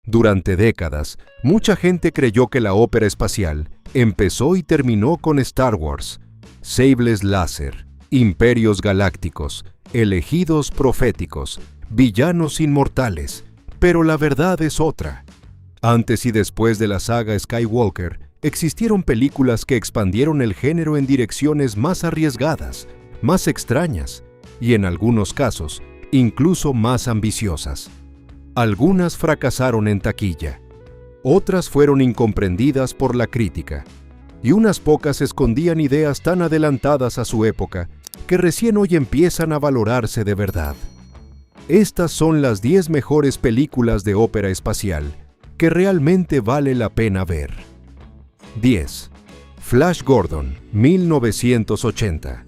Durante décadas, mucha gente creyó que la ópera espacial empezó y terminó con Star Wars, sables láser, imperios galácticos, elegidos proféticos, villanos inmortales, pero la verdad es otra. Antes y después de la saga Skywalker, existieron películas que expandieron el género en direcciones más arriesgadas, más extrañas y, en algunos casos, incluso más ambiciosas. Algunas fracasaron en taquilla, otras fueron incomprendidas por la crítica, y unas pocas escondían ideas tan adelantadas a su época que recién hoy empiezan a valorarse de verdad. Estas son las 10 mejores películas de ópera espacial que realmente vale la pena ver. 10. Flash Gordon, 1980.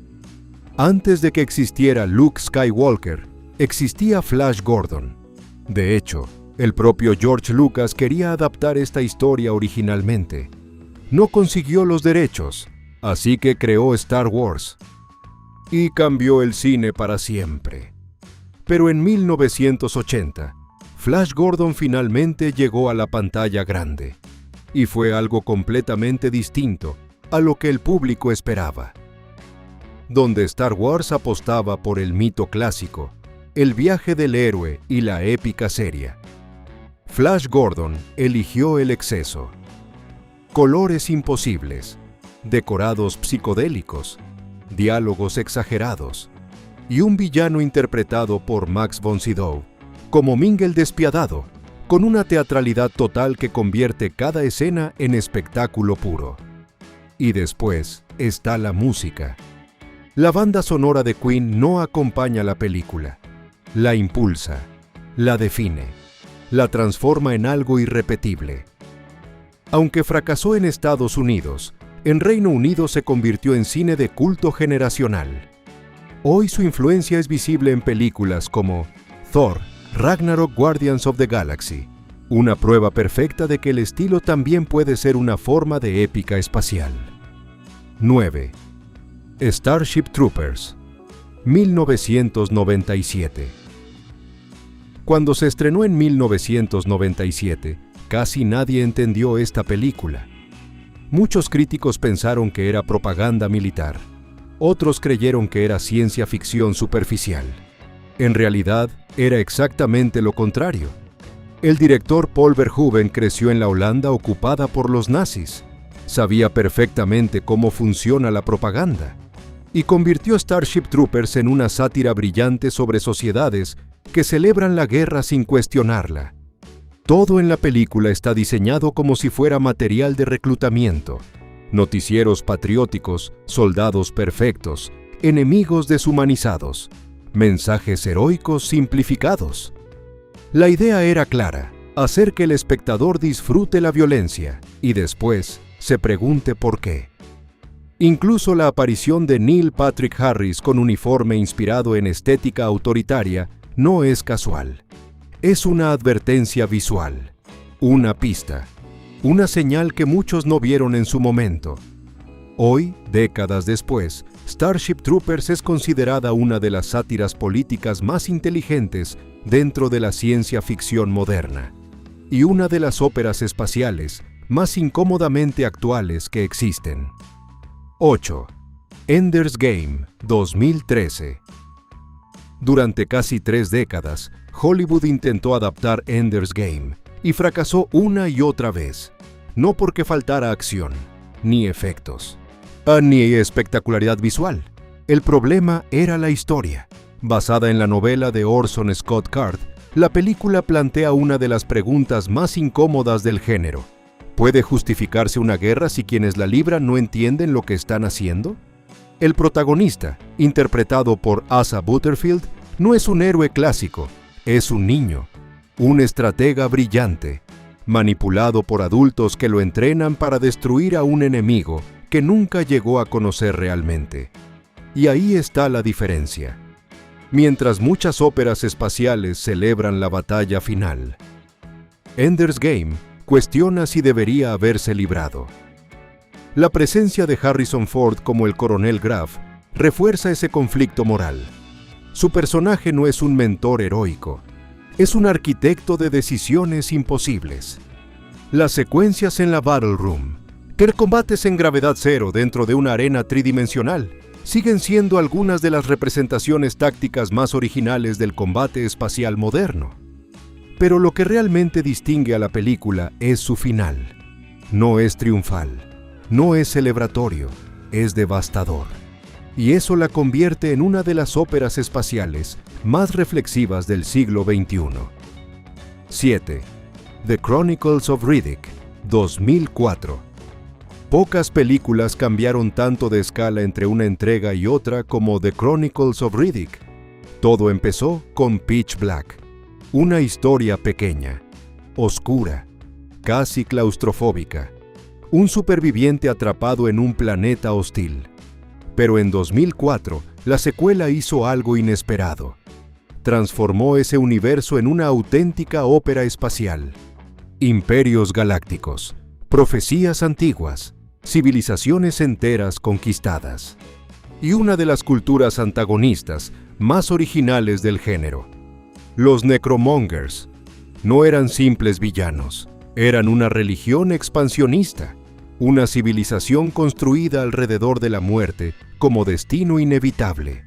Antes de que existiera Luke Skywalker, existía Flash Gordon. De hecho, el propio George Lucas quería adaptar esta historia originalmente. No consiguió los derechos, así que creó Star Wars. Y cambió el cine para siempre. Pero en 1980, Flash Gordon finalmente llegó a la pantalla grande. Y fue algo completamente distinto a lo que el público esperaba. Donde Star Wars apostaba por el mito clásico, el viaje del héroe y la épica seria, Flash Gordon eligió el exceso. Colores imposibles, decorados psicodélicos, diálogos exagerados, y un villano interpretado por Max von Sydow como Ming el Despiadado, con una teatralidad total que convierte cada escena en espectáculo puro. Y después está la música. La banda sonora de Queen no acompaña la película, la impulsa, la define, la transforma en algo irrepetible. Aunque fracasó en Estados Unidos, en Reino Unido se convirtió en cine de culto generacional. Hoy su influencia es visible en películas como Thor, Ragnarok, Guardians of the Galaxy, una prueba perfecta de que el estilo también puede ser una forma de épica espacial. 9. Starship Troopers, 1997. Cuando se estrenó en 1997, casi nadie entendió esta película. Muchos críticos pensaron que era propaganda militar. Otros creyeron que era ciencia ficción superficial. En realidad, era exactamente lo contrario. El director Paul Verhoeven creció en la Holanda ocupada por los nazis. Sabía perfectamente cómo funciona la propaganda y convirtió Starship Troopers en una sátira brillante sobre sociedades que celebran la guerra sin cuestionarla. Todo en la película está diseñado como si fuera material de reclutamiento, noticieros patrióticos, soldados perfectos, enemigos deshumanizados, mensajes heroicos simplificados. La idea era clara, hacer que el espectador disfrute la violencia y después se pregunte por qué. Incluso la aparición de Neil Patrick Harris con uniforme inspirado en estética autoritaria no es casual. Es una advertencia visual, una pista, una señal que muchos no vieron en su momento. Hoy, décadas después, Starship Troopers es considerada una de las sátiras políticas más inteligentes dentro de la ciencia ficción moderna y una de las óperas espaciales más incómodamente actuales que existen. 8. Ender's Game, 2013. Durante casi 3 décadas, Hollywood intentó adaptar Ender's Game y fracasó una y otra vez, no porque faltara acción, ni efectos, ni espectacularidad visual. El problema era la historia. Basada en la novela de Orson Scott Card, la película plantea una de las preguntas más incómodas del género. ¿Puede justificarse una guerra si quienes la libran no entienden lo que están haciendo? El protagonista, interpretado por Asa Butterfield, no es un héroe clásico, es un niño, un estratega brillante, manipulado por adultos que lo entrenan para destruir a un enemigo que nunca llegó a conocer realmente. Y ahí está la diferencia. Mientras muchas óperas espaciales celebran la batalla final, Ender's Game cuestiona si debería haberse librado. La presencia de Harrison Ford como el coronel Graff refuerza ese conflicto moral. Su personaje no es un mentor heroico, Es un arquitecto de decisiones imposibles. Las secuencias en la Battle Room, que combates en gravedad cero dentro de una arena tridimensional, siguen siendo algunas de las representaciones tácticas más originales del combate espacial moderno. Pero lo que realmente distingue a la película es su final. No es triunfal, no es celebratorio, es devastador. Y eso la convierte en una de las óperas espaciales más reflexivas del siglo XXI. 7. The Chronicles of Riddick, 2004. Pocas películas cambiaron tanto de escala entre una entrega y otra como The Chronicles of Riddick. Todo empezó con Pitch Black, una historia pequeña, oscura, casi claustrofóbica, un superviviente atrapado en un planeta hostil. Pero en 2004, la secuela hizo algo inesperado. Transformó ese universo en una auténtica ópera espacial. Imperios galácticos, profecías antiguas, civilizaciones enteras conquistadas. Y una de las culturas antagonistas más originales del género. Los Necromongers no eran simples villanos, eran una religión expansionista, una civilización construida alrededor de la muerte como destino inevitable.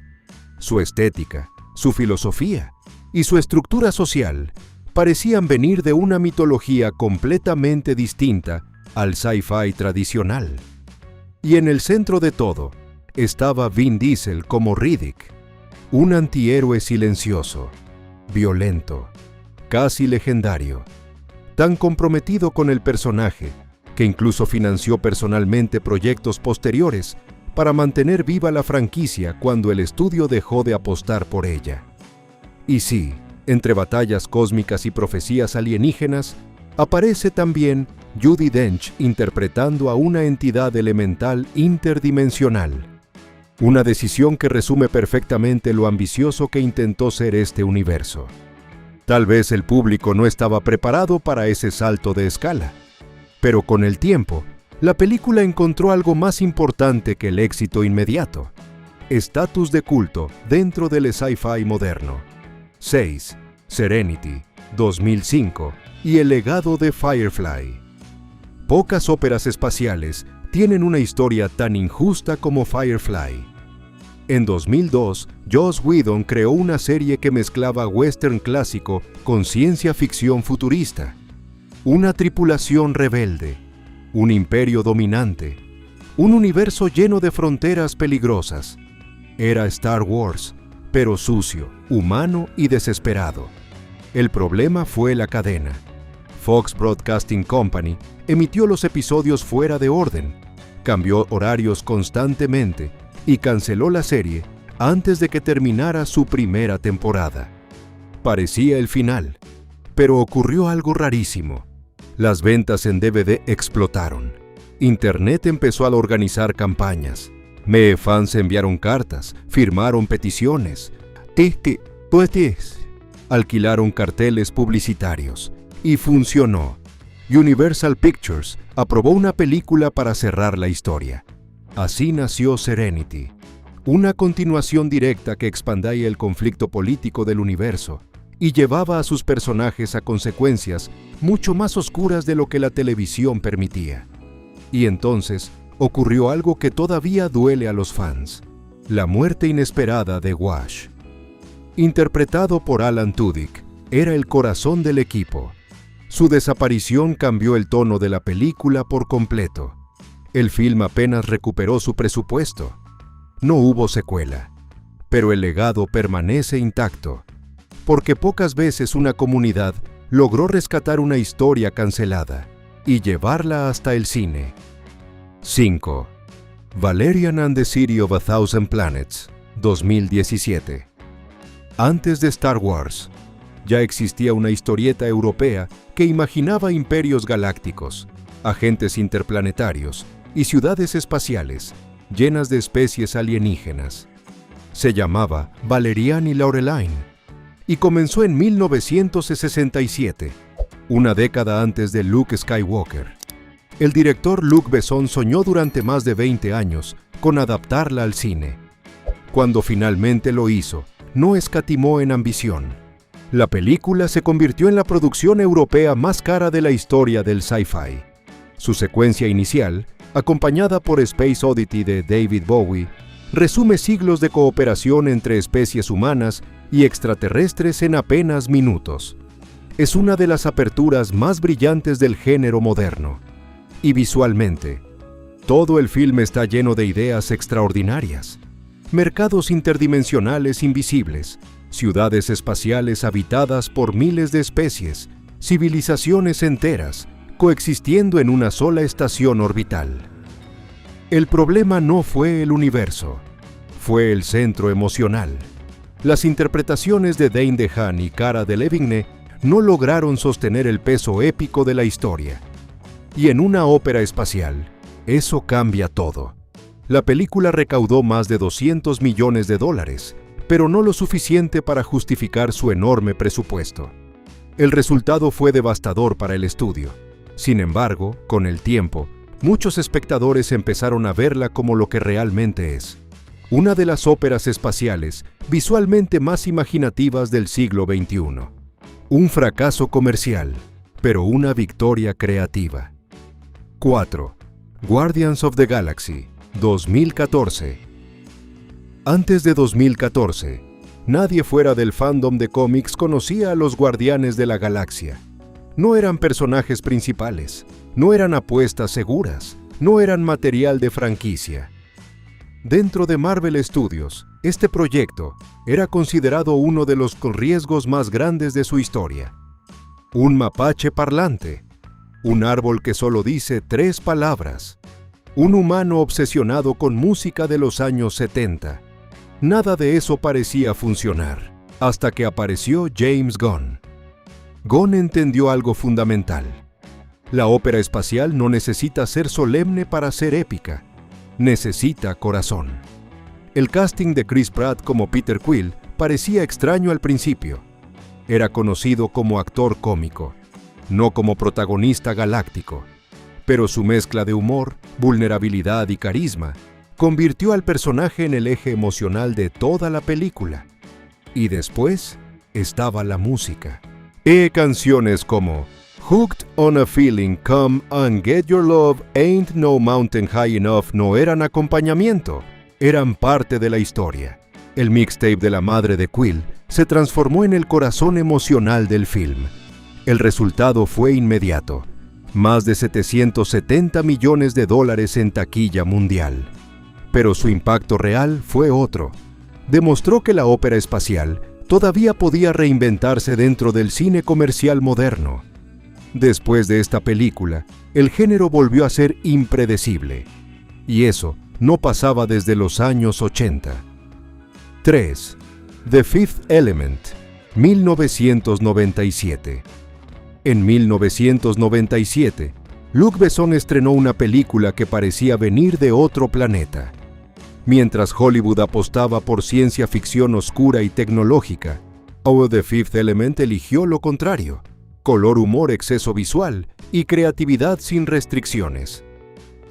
Su estética, su filosofía y su estructura social parecían venir de una mitología completamente distinta al sci-fi tradicional. Y en el centro de todo estaba Vin Diesel como Riddick, un antihéroe silencioso, violento, casi legendario, tan comprometido con el personaje que incluso financió personalmente proyectos posteriores para mantener viva la franquicia cuando el estudio dejó de apostar por ella. Y sí, entre batallas cósmicas y profecías alienígenas, aparece también Judi Dench interpretando a una entidad elemental interdimensional. Una decisión que resume perfectamente lo ambicioso que intentó ser este universo. Tal vez el público no estaba preparado para ese salto de escala, pero con el tiempo, la película encontró algo más importante que el éxito inmediato: estatus de culto dentro del sci-fi moderno. 6. Serenity, 2005, y el legado de Firefly. Pocas óperas espaciales tienen una historia tan injusta como Firefly. En 2002, Joss Whedon creó una serie que mezclaba western clásico con ciencia ficción futurista. Una tripulación rebelde, un imperio dominante, un universo lleno de fronteras peligrosas. Era Star Wars, pero sucio, humano y desesperado. El problema fue la cadena. Fox Broadcasting Company emitió los episodios fuera de orden, cambió horarios constantemente y canceló la serie antes de que terminara su primera temporada. Parecía el final, pero ocurrió algo rarísimo. Las ventas en DVD explotaron. Internet empezó a organizar campañas. Fans enviaron cartas, firmaron peticiones, alquilaron carteles publicitarios. Y funcionó. Universal Pictures aprobó una película para cerrar la historia. Así nació Serenity, una continuación directa que expandía el conflicto político del universo y llevaba a sus personajes a consecuencias mucho más oscuras de lo que la televisión permitía. Y entonces ocurrió algo que todavía duele a los fans: la muerte inesperada de Wash. Interpretado por Alan Tudyk, era el corazón del equipo. Su desaparición cambió el tono de la película por completo. El film apenas recuperó su presupuesto. No hubo secuela, pero el legado permanece intacto, porque pocas veces una comunidad logró rescatar una historia cancelada y llevarla hasta el cine. 5. Valerian and the City of a Thousand Planets, 2017. Antes de Star Wars, ya existía una historieta europea que imaginaba imperios galácticos, agentes interplanetarios y ciudades espaciales llenas de especies alienígenas. Se llamaba Valerian y Laureline y comenzó en 1967, una década antes de Luke Skywalker. El director Luc Besson soñó durante más de 20 años con adaptarla al cine. Cuando finalmente lo hizo, no escatimó en ambición. La película se convirtió en la producción europea más cara de la historia del sci-fi. Su secuencia inicial, acompañada por Space Oddity de David Bowie, resume siglos de cooperación entre especies humanas y extraterrestres en apenas minutos. Es una de las aperturas más brillantes del género moderno. Y visualmente, todo el film está lleno de ideas extraordinarias. Mercados interdimensionales invisibles, ciudades espaciales habitadas por miles de especies, civilizaciones enteras, coexistiendo en una sola estación orbital. El problema no fue el universo, fue el centro emocional. Las interpretaciones de Dane DeHaan y Cara Delevingne no lograron sostener el peso épico de la historia. Y en una ópera espacial, eso cambia todo. La película recaudó más de $200 millones, pero no lo suficiente para justificar su enorme presupuesto. El resultado fue devastador para el estudio. Sin embargo, con el tiempo, muchos espectadores empezaron a verla como lo que realmente es: una de las óperas espaciales visualmente más imaginativas del siglo XXI. Un fracaso comercial, pero una victoria creativa. 4. Guardians of the Galaxy, 2014. Antes de 2014, nadie fuera del fandom de cómics conocía a los Guardianes de la Galaxia. No eran personajes principales, no eran apuestas seguras, no eran material de franquicia. Dentro de Marvel Studios, este proyecto era considerado uno de los riesgos más grandes de su historia. Un mapache parlante, un árbol que solo dice 3 palabras, un humano obsesionado con música de los años 70. Nada de eso parecía funcionar, hasta que apareció James Gunn. Gunn entendió algo fundamental. La ópera espacial no necesita ser solemne para ser épica. Necesita corazón. El casting de Chris Pratt como Peter Quill parecía extraño al principio. Era conocido como actor cómico, no como protagonista galáctico. Pero su mezcla de humor, vulnerabilidad y carisma convirtió al personaje en el eje emocional de toda la película. Y después estaba la música. Canciones como Hooked on a Feeling, Come and Get Your Love, Ain't No Mountain High Enough no eran acompañamiento, eran parte de la historia. El mixtape de la madre de Quill se transformó en el corazón emocional del film. El resultado fue inmediato: más de $770 millones en taquilla mundial. Pero su impacto real fue otro. Demostró que la ópera espacial todavía podía reinventarse dentro del cine comercial moderno. Después de esta película, el género volvió a ser impredecible. Y eso no pasaba desde los años 80. 3. The Fifth Element, 1997. En 1997, Luc Besson estrenó una película que parecía venir de otro planeta. Mientras Hollywood apostaba por ciencia ficción oscura y tecnológica, The Fifth Element eligió lo contrario: color, humor, exceso visual y creatividad sin restricciones.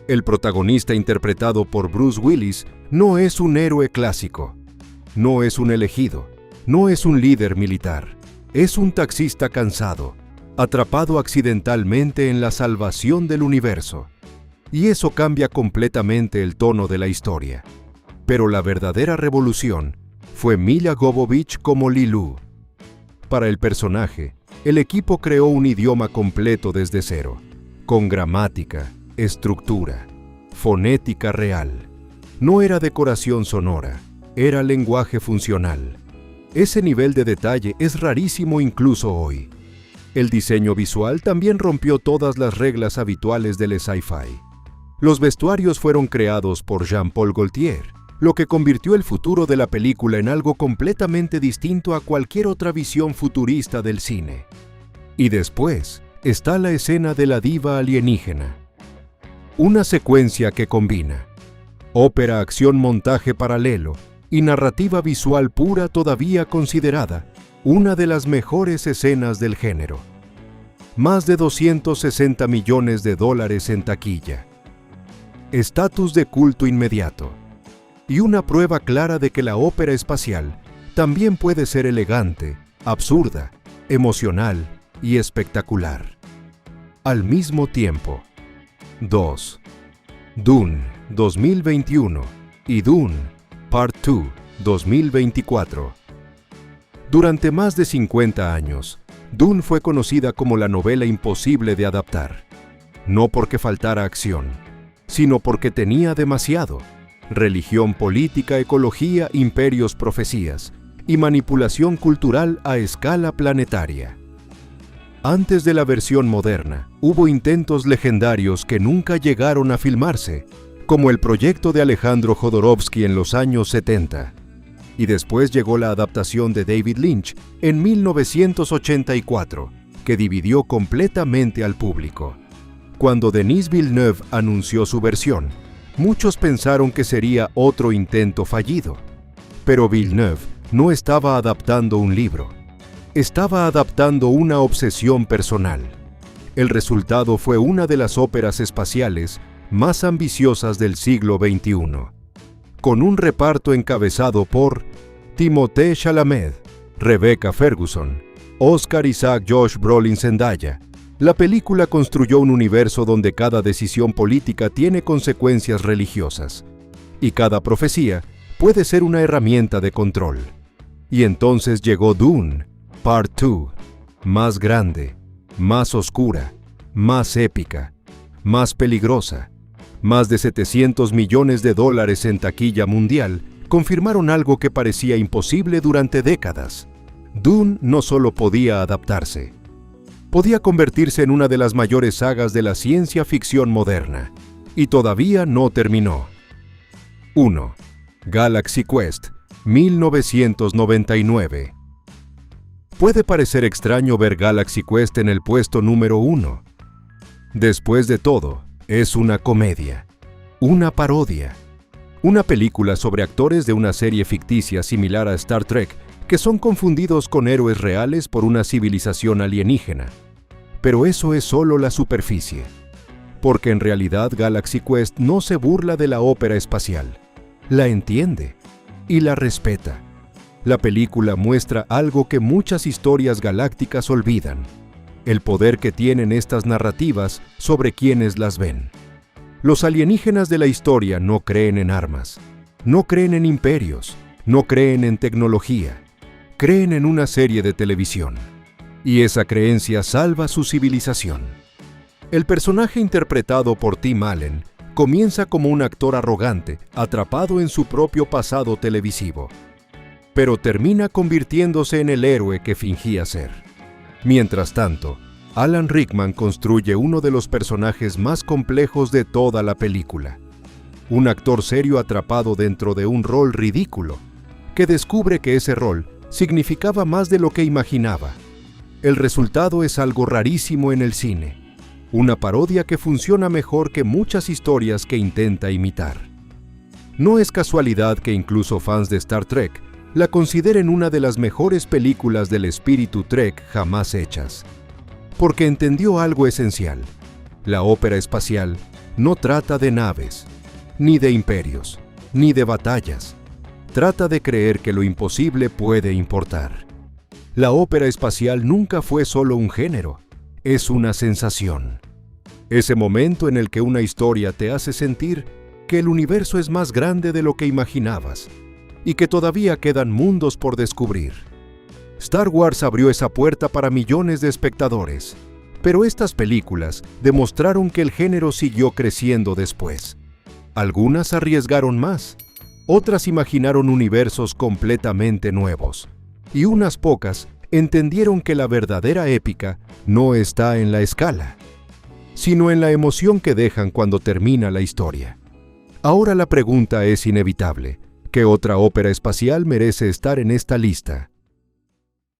El protagonista, interpretado por Bruce Willis, no es un héroe clásico, no es un elegido, no es un líder militar, es un taxista cansado, atrapado accidentalmente en la salvación del universo. Y eso cambia completamente el tono de la historia. Pero la verdadera revolución fue Milla Jovovich como Lilu. Para el personaje, el equipo creó un idioma completo desde cero, con gramática, estructura, fonética real. No era decoración sonora, era lenguaje funcional. Ese nivel de detalle es rarísimo incluso hoy. El diseño visual también rompió todas las reglas habituales del sci-fi. Los vestuarios fueron creados por Jean-Paul Gaultier, lo que convirtió el futuro de la película en algo completamente distinto a cualquier otra visión futurista del cine. Y después está la escena de la diva alienígena. Una secuencia que combina ópera, acción, montaje paralelo y narrativa visual pura, todavía considerada una de las mejores escenas del género. Más de $260 millones en taquilla. Estatus de culto inmediato. Y una prueba clara de que la ópera espacial también puede ser elegante, absurda, emocional y espectacular. Al mismo tiempo. 2. Dune 2021 y Dune Part 2 2024. Durante más de 50 años, Dune fue conocida como la novela imposible de adaptar. No porque faltara acción, sino porque tenía demasiado: religión, política, ecología, imperios, profecías y manipulación cultural a escala planetaria. Antes de la versión moderna, hubo intentos legendarios que nunca llegaron a filmarse, como el proyecto de Alejandro Jodorowsky en los años 70. Y después llegó la adaptación de David Lynch en 1984, que dividió completamente al público. Cuando Denis Villeneuve anunció su versión, muchos pensaron que sería otro intento fallido. Pero Villeneuve no estaba adaptando un libro. Estaba adaptando una obsesión personal. El resultado fue una de las óperas espaciales más ambiciosas del siglo XXI. Con un reparto encabezado por Timothée Chalamet, Rebecca Ferguson, Oscar Isaac, Josh Brolin, Zendaya, la película construyó un universo donde cada decisión política tiene consecuencias religiosas, y cada profecía puede ser una herramienta de control. Y entonces llegó Dune, Part 2, más grande, más oscura, más épica, más peligrosa. Más de $700 millones en taquilla mundial confirmaron algo que parecía imposible durante décadas. Dune no solo podía adaptarse, podía convertirse en una de las mayores sagas de la ciencia ficción moderna, y todavía no terminó. 1. Galaxy Quest, 1999. Puede parecer extraño ver Galaxy Quest en el puesto número 1. Después de todo, es una comedia, una parodia, una película sobre actores de una serie ficticia similar a Star Trek que son confundidos con héroes reales por una civilización alienígena. Pero eso es solo la superficie, porque en realidad Galaxy Quest no se burla de la ópera espacial, la entiende y la respeta. La película muestra algo que muchas historias galácticas olvidan: el poder que tienen estas narrativas sobre quienes las ven. Los alienígenas de la historia no creen en armas, no creen en imperios, no creen en tecnología, creen en una serie de televisión. Y esa creencia salva su civilización. El personaje interpretado por Tim Allen comienza como un actor arrogante, atrapado en su propio pasado televisivo, pero termina convirtiéndose en el héroe que fingía ser. Mientras tanto, Alan Rickman construye uno de los personajes más complejos de toda la película. Un actor serio atrapado dentro de un rol ridículo, que descubre que ese rol significaba más de lo que imaginaba. El resultado es algo rarísimo en el cine, una parodia que funciona mejor que muchas historias que intenta imitar. No es casualidad que incluso fans de Star Trek la consideren una de las mejores películas del espíritu Trek jamás hechas, porque entendió algo esencial: la ópera espacial no trata de naves, ni de imperios, ni de batallas. Trata de creer que lo imposible puede importar. La ópera espacial nunca fue solo un género, es una sensación. Ese momento en el que una historia te hace sentir que el universo es más grande de lo que imaginabas y que todavía quedan mundos por descubrir. Star Wars abrió esa puerta para millones de espectadores, pero estas películas demostraron que el género siguió creciendo después. Algunas arriesgaron más, otras imaginaron universos completamente nuevos, y unas pocas entendieron que la verdadera épica no está en la escala, sino en la emoción que dejan cuando termina la historia. Ahora la pregunta es inevitable: ¿qué otra ópera espacial merece estar en esta lista?